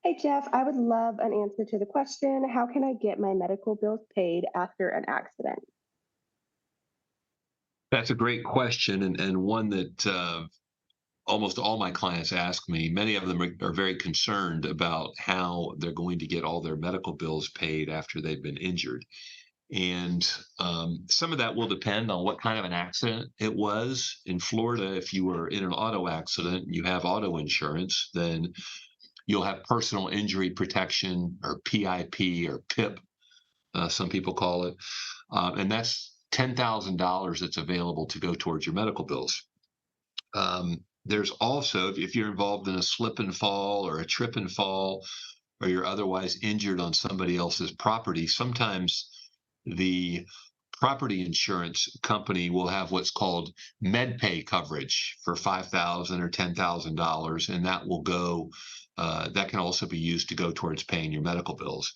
Hi, Jeff. I would love an answer to the question, how can I get my medical bills paid after an accident? That's a great question, and one that almost all my clients ask me. Many of them are very concerned about how they're going to get all their medical bills paid after they've been injured. And some of that will depend on what kind of an accident it was. In Florida, if you were in an auto accident and you have auto insurance, then you'll have personal injury protection, or PIP, or PIP, some people call it. And that's $10,000 that's available to go towards your medical bills. There's also, if you're involved in a slip and fall or a trip and fall, or you're otherwise injured on somebody else's property, sometimes the property insurance company will have what's called MedPay coverage for 5,000 or $10,000, and that will go. That can also be used to go towards paying your medical bills.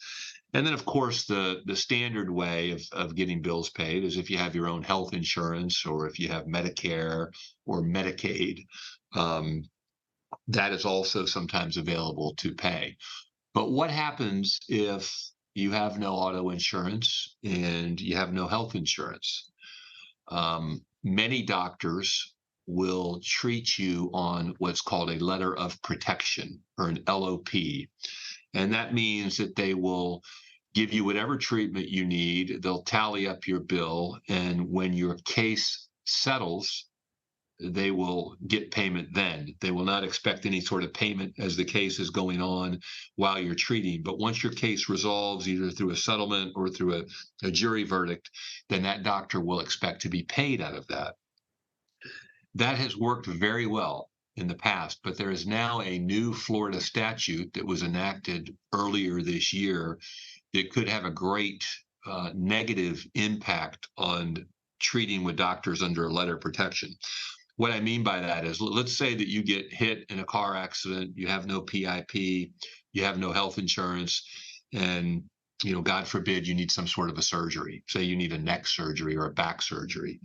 And then, of course, the standard way of getting bills paid is if you have your own health insurance, or if you have Medicare or Medicaid. Um, that is also sometimes available to pay. But what happens if you have no auto insurance and you have no health insurance? Many doctors will treat you on what's called a letter of protection, or an LOP. And that means that they will give you whatever treatment you need. They'll tally up your bill. And when your case settles, they will get payment then. They will not expect any sort of payment as the case is going on while you're treating. But once your case resolves, either through a settlement or through a jury verdict, then that doctor will expect to be paid out of that. That has worked very well in the past, but there is now a new Florida statute that was enacted earlier this year that could have a great negative impact on treating with doctors under a letter of protection. What I mean by that is, let's say that you get hit in a car accident, you have no PIP, you have no health insurance, and God forbid, you need some sort of a surgery. Say you need a neck surgery or a back surgery.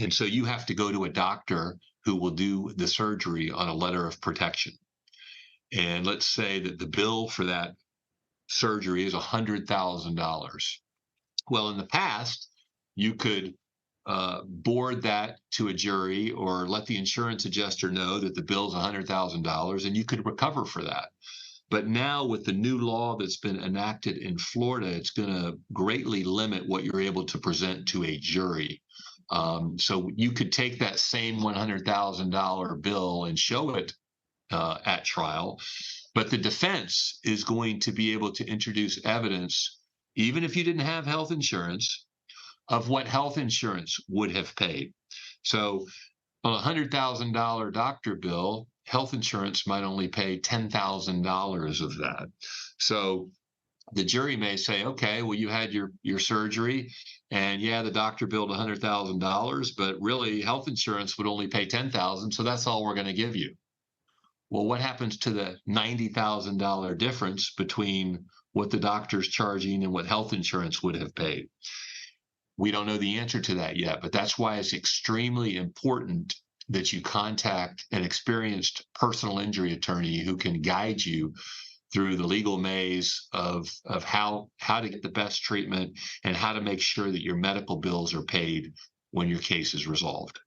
And so you have to go to a doctor who will do the surgery on a letter of protection. And let's say that the bill for that surgery is $100,000. Well, in the past, you could board that to a jury, or let the insurance adjuster know that the bill's $100,000, and you could recover for that. But now, with the new law that's been enacted in Florida, it's going to greatly limit what you're able to present to a jury. So you could take that same $100,000 bill and show it at trial, but the defense is going to be able to introduce evidence, even if you didn't have health insurance, of what health insurance would have paid. So on a $100,000 doctor bill, health insurance might only pay $10,000 of that. So the jury may say, okay, well, you had your surgery, and yeah, the doctor billed $100,000, but really health insurance would only pay 10,000, so that's all we're going to give you. Well, what happens to the $90,000 difference between what the doctor's charging and what health insurance would have paid? We don't know the answer to that yet, but that's why it's extremely important that you contact an experienced personal injury attorney who can guide you through the legal maze of how to get the best treatment and how to make sure that your medical bills are paid when your case is resolved.